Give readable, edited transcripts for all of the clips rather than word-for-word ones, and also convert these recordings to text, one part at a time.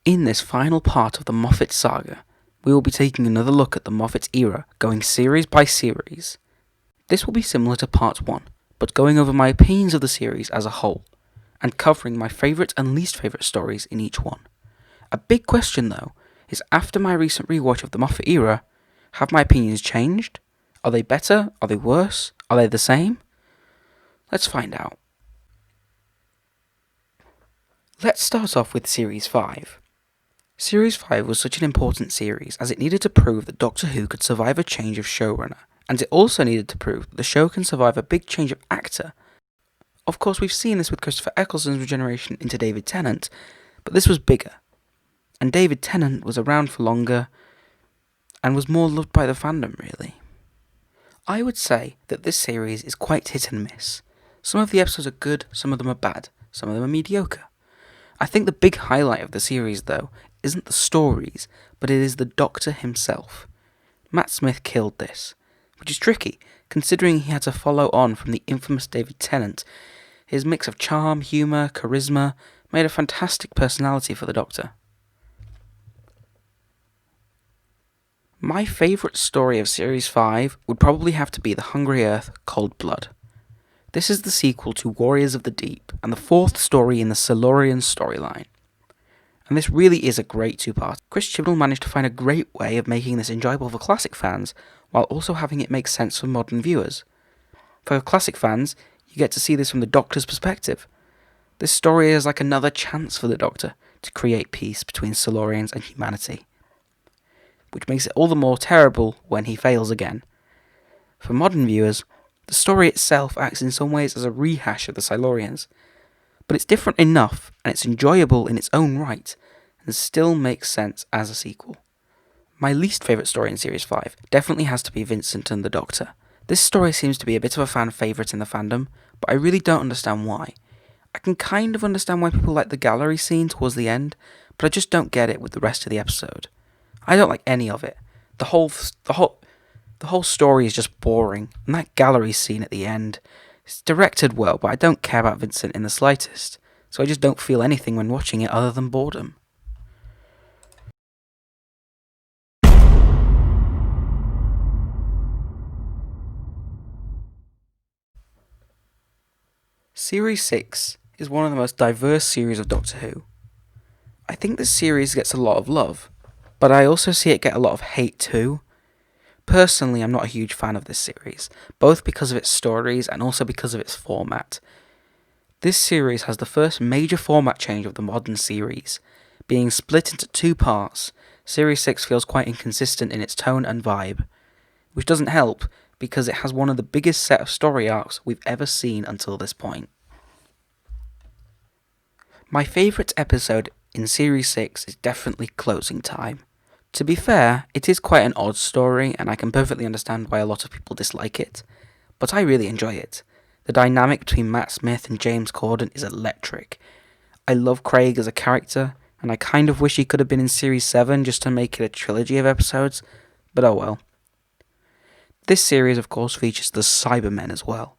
In this final part of the Moffat saga, we will be taking another look at the Moffat era, going series by series. This will be similar to part 1, but going over my opinions of the series as a whole, and covering my favourite and least favourite stories in each one. A big question though, is after my recent rewatch of the Moffat era, have my opinions changed? Are they better? Are they worse? Are they the same? Let's find out. Let's start off with Series 5. Series 5 was such an important series as it needed to prove that Doctor Who could survive a change of showrunner, and it also needed to prove that the show can survive a big change of actor. Of course, we've seen this with Christopher Eccleston's regeneration into David Tennant, but this was bigger. And David Tennant was around for longer, and was more loved by the fandom, really. I would say that this series is quite hit and miss. Some of the episodes are good, some of them are bad, some of them are mediocre. I think the big highlight of the series, though, isn't the stories, but it is the Doctor himself. Matt Smith killed this, which is tricky, considering he had to follow on from the infamous David Tennant. His mix of charm, humour, charisma made a fantastic personality for the Doctor. My favourite story of Series 5 would probably have to be The Hungry Earth, Cold Blood. This is the sequel to Warriors of the Deep, and the fourth story in the Silurian storyline. And this really is a great two-part. Chris Chibnall managed to find a great way of making this enjoyable for classic fans, while also having it make sense for modern viewers. For classic fans, you get to see this from the Doctor's perspective. This story is like another chance for the Doctor to create peace between Silurians and humanity, which makes it all the more terrible when he fails again. For modern viewers, the story itself acts in some ways as a rehash of the Silurians, but it's different enough and it's enjoyable in its own right, and still makes sense as a sequel. My least favourite story in Series 5 definitely has to be Vincent and the Doctor. This story seems to be a bit of a fan favourite in the fandom, but I really don't understand why. I can kind of understand why people like the gallery scene towards the end, but I just don't get it with the rest of the episode. I don't like any of it. The whole story is just boring, and that gallery scene at the end is directed well, but I don't care about Vincent in the slightest, so I just don't feel anything when watching it other than boredom. Series 6 is one of the most diverse series of Doctor Who. I think this series gets a lot of love, but I also see it get a lot of hate too. Personally, I'm not a huge fan of this series, both because of its stories and also because of its format. This series has the first major format change of the modern series. Being split into two parts, Series 6 feels quite inconsistent in its tone and vibe, which doesn't help because it has one of the biggest set of story arcs we've ever seen until this point. My favourite episode in Series 6 is definitely Closing Time. To be fair, it is quite an odd story, and I can perfectly understand why a lot of people dislike it, but I really enjoy it. The dynamic between Matt Smith and James Corden is electric. I love Craig as a character, and I kind of wish he could have been in Series 7 just to make it a trilogy of episodes, but oh well. This series, of course, features the Cybermen as well.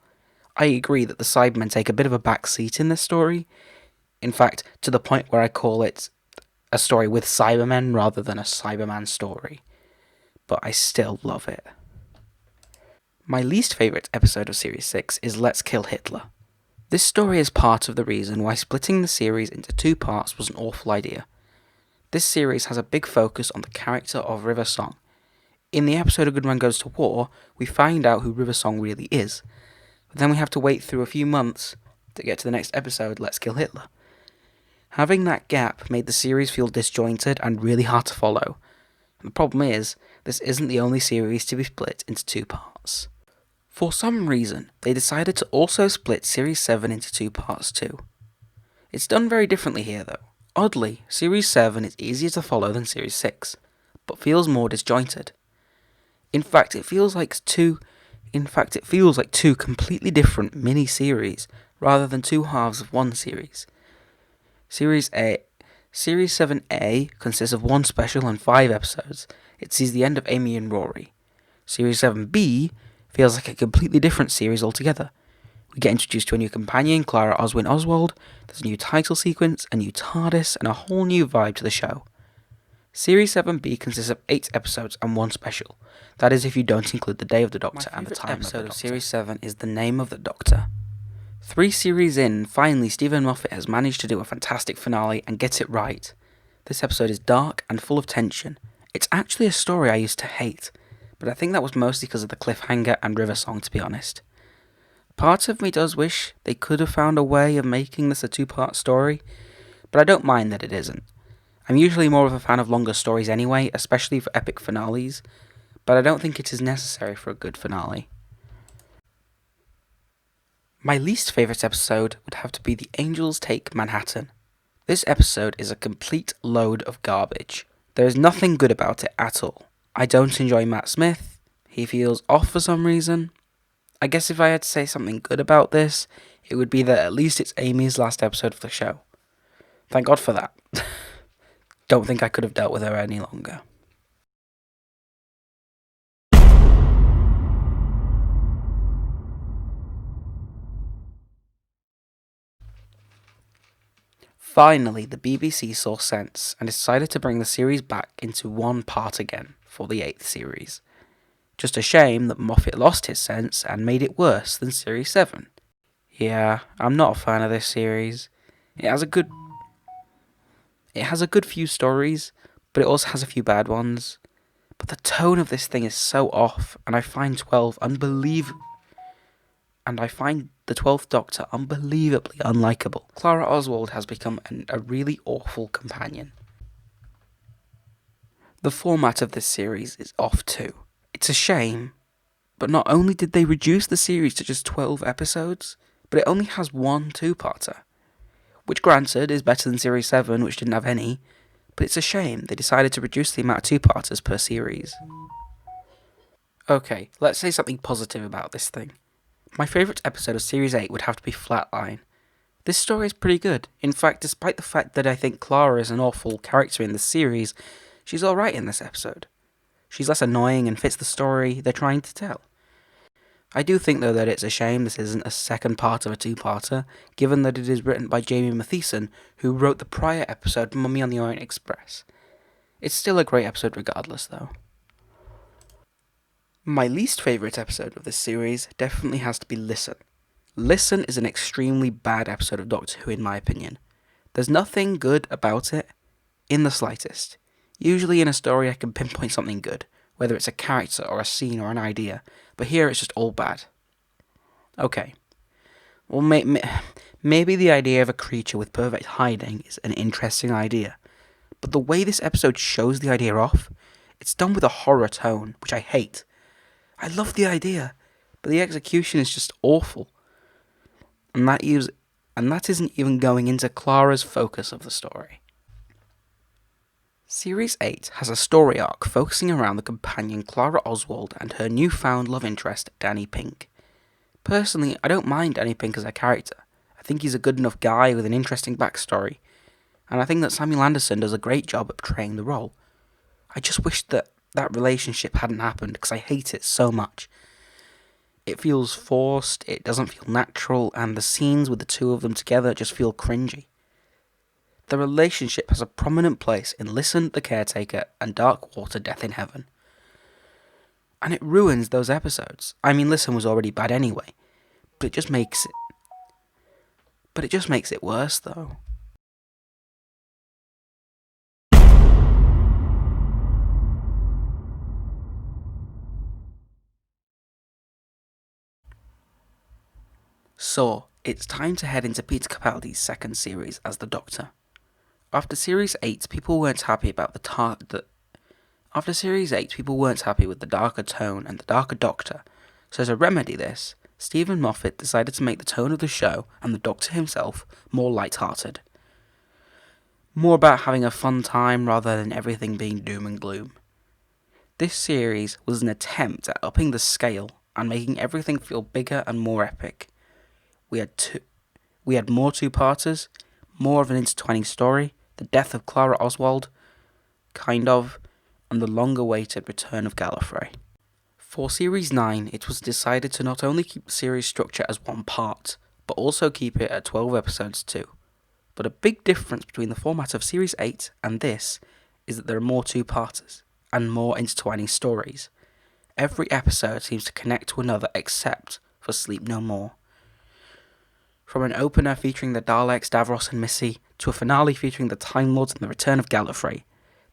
I agree that the Cybermen take a bit of a back seat in this story, in fact, to the point where I call it a story with Cybermen rather than a Cyberman story, but I still love it. My least favourite episode of Series 6 is Let's Kill Hitler. This story is part of the reason why splitting the series into two parts was an awful idea. This series has a big focus on the character of River Song. In the episode A Good Man Goes to War, we find out who River Song really is, but then we have to wait through a few months to get to the next episode, Let's Kill Hitler. Having that gap made the series feel disjointed and really hard to follow. And the problem is, this isn't the only series to be split into two parts. For some reason, they decided to also split Series 7 into two parts too. It's done very differently here though. Oddly, Series 7 is easier to follow than Series 6, but feels more disjointed. In fact, it feels like two completely different mini-series rather than two halves of one series. Series 7A consists of one special and 5 episodes. It sees the end of Amy and Rory. Series 7B feels like a completely different series altogether, We get introduced to a new companion, Clara Oswin Oswald. There's a new title sequence, a new TARDIS, and a whole new vibe to the show. Series 7B consists of 8 episodes and 1 special. That is if you don't include the Day of the Doctor and the time episode of Series 7 is The Name of the Doctor. 3 series in, finally Stephen Moffat has managed to do a fantastic finale and get it right. This episode is dark and full of tension. It's actually a story I used to hate, but I think that was mostly because of the cliffhanger and River Song, to be honest. Part of me does wish they could have found a way of making this a 2-part story, but I don't mind that it isn't. I'm usually more of a fan of longer stories anyway, especially for epic finales, but I don't think it is necessary for a good finale. My least favourite episode would have to be The Angels Take Manhattan. This episode is a complete load of garbage. There is nothing good about it at all. I don't enjoy Matt Smith. He feels off for some reason. I guess if I had to say something good about this, it would be that at least it's Amy's last episode of the show. Thank God for that. Don't think I could have dealt with her any longer. Finally, the BBC saw sense and decided to bring the series back into 1 part again for the 8th series. Just a shame that Moffat lost his sense and made it worse than Series 7. Yeah, I'm not a fan of this series. It has a good few stories, but it also has a few bad ones. But the tone of this thing is so off, and I find the 12th Doctor unbelievably unlikable. Clara Oswald has become a really awful companion. The format of this series is off too. It's a shame, but not only did they reduce the series to just 12 episodes, but it only has 1 2-parter. Which granted is better than Series 7, which didn't have any, but it's a shame they decided to reduce the amount of 2-parters per series. Okay, let's say something positive about this thing. My favourite episode of Series 8 would have to be Flatline. This story is pretty good. In fact, despite the fact that I think Clara is an awful character in this series, she's alright in this episode. She's less annoying and fits the story they're trying to tell. I do think though that it's a shame this isn't a second part of a 2-parter, given that it is written by Jamie Matheson, who wrote the prior episode Mummy on the Orient Express. It's still a great episode regardless though. My least favourite episode of this series definitely has to be Listen. Listen is an extremely bad episode of Doctor Who in my opinion. There's nothing good about it, in the slightest. Usually in a story I can pinpoint something good, whether it's a character or a scene or an idea, but here it's just all bad. Okay. Well, maybe the idea of a creature with perfect hiding is an interesting idea, but the way this episode shows the idea off, it's done with a horror tone, which I hate. I love the idea, but the execution is just awful. And that isn't even going into Clara's focus of the story. Series 8 has a story arc focusing around the companion Clara Oswald and her newfound love interest, Danny Pink. Personally, I don't mind Danny Pink as a character. I think he's a good enough guy with an interesting backstory, and I think that Samuel Anderson does a great job at portraying the role. I just wish that relationship hadn't happened because I hate it so much. It feels forced, it doesn't feel natural, and the scenes with the two of them together just feel cringy. The relationship has a prominent place in Listen, The Caretaker, and Dark Water, Death in Heaven. And it ruins those episodes. I mean, Listen was already bad anyway, but it just makes it worse though. So, it's time to head into Peter Capaldi's second series as the Doctor. After Series 8, people weren't happy with the darker tone and the darker Doctor, so to remedy this, Stephen Moffat decided to make the tone of the show and the Doctor himself more light-hearted. More about having a fun time rather than everything being doom and gloom. This series was an attempt at upping the scale and making everything feel bigger and more epic. We had more 2-parters, more of an intertwining story, the death of Clara Oswald, and the long-awaited return of Gallifrey. For Series 9, it was decided to not only keep the series structure as one part, but also keep it at 12 episodes too. But a big difference between the format of Series 8 and this is that there are more two-parters, and more intertwining stories. Every episode seems to connect to another except for Sleep No More. From an opener featuring the Daleks, Davros and Missy, to a finale featuring the Time Lords and the return of Gallifrey,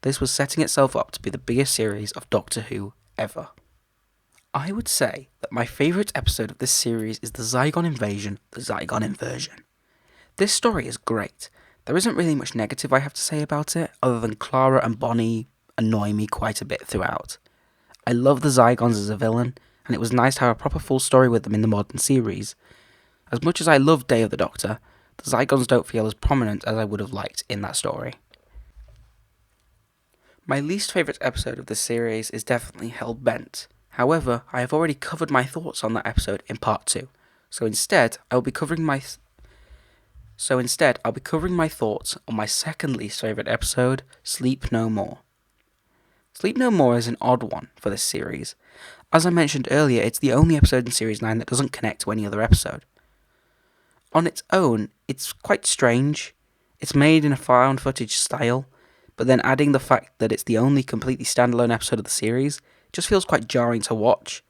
this was setting itself up to be the biggest series of Doctor Who ever. I would say that my favourite episode of this series is the Zygon Invasion, the Zygon Inversion. This story is great. There isn't really much negative I have to say about it, other than Clara and Bonnie annoy me quite a bit throughout. I love the Zygons as a villain, and it was nice to have a proper full story with them in the modern series. As much as I love Day of the Doctor, the Zygons don't feel as prominent as I would have liked in that story. My least favourite episode of this series is definitely Hell-Bent. However, I have already covered my thoughts on that episode in part 2, so instead I'll be covering my thoughts on my second least favourite episode, Sleep No More. Sleep No More is an odd one for this series. As I mentioned earlier, it's the only episode in Series 9 that doesn't connect to any other episode. On its own, it's quite strange. It's made in a found footage style, but then adding the fact that it's the only completely standalone episode of the series just feels quite jarring to watch,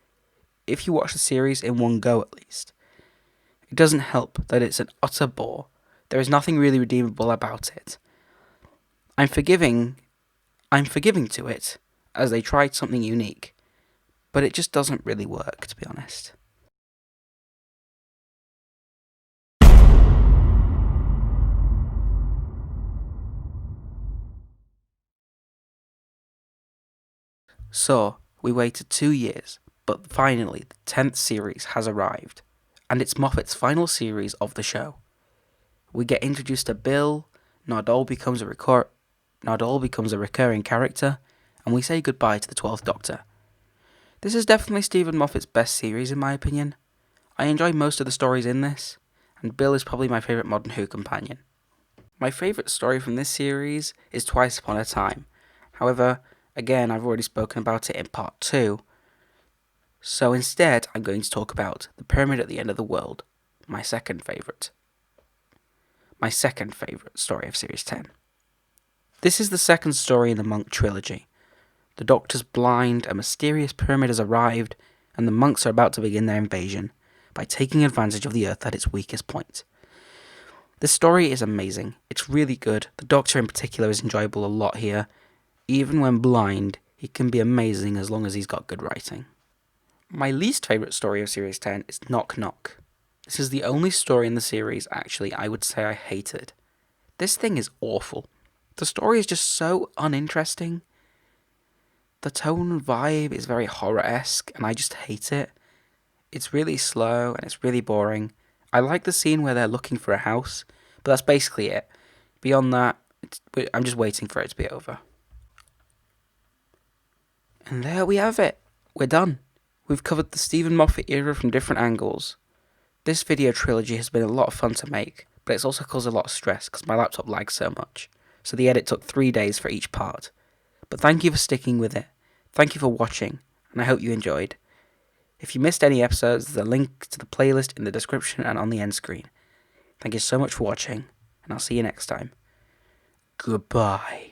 if you watch the series in one go at least. It doesn't help that it's an utter bore. There is nothing really redeemable about it. I'm forgiving to it, as they tried something unique, but it just doesn't really work, to be honest. So, we waited 2 years, but finally the 10th series has arrived, and it's Moffat's final series of the show. We get introduced to Bill, Nardole becomes a recurring character, and we say goodbye to the 12th Doctor. This is definitely Stephen Moffat's best series in my opinion. I enjoy most of the stories in this, and Bill is probably my favourite modern Who companion. My favourite story from this series is Twice Upon a Time. However, again, I've already spoken about it in part 2, so instead I'm going to talk about The Pyramid at the End of the World, my second favourite story of Series 10. This is the second story in the Monk trilogy. The Doctor's blind, a mysterious pyramid has arrived, and the monks are about to begin their invasion by taking advantage of the Earth at its weakest point. This story is amazing. It's really good. The Doctor in particular is enjoyable a lot here. Even when blind, he can be amazing as long as he's got good writing. My least favourite story of Series 10 is Knock Knock. This is the only story in the series, actually, I would say I hated. This thing is awful. The story is just so uninteresting. The tone and vibe is very horror-esque, and I just hate it. It's really slow, and it's really boring. I like the scene where they're looking for a house, but that's basically it. Beyond that, I'm just waiting for it to be over. And there we have it. We're done. We've covered the Stephen Moffat era from different angles. This video trilogy has been a lot of fun to make, but it's also caused a lot of stress because my laptop lags so much, so the edit took 3 days for each part. But thank you for sticking with it. Thank you for watching, and I hope you enjoyed. If you missed any episodes, there's a link to the playlist in the description and on the end screen. Thank you so much for watching, and I'll see you next time. Goodbye.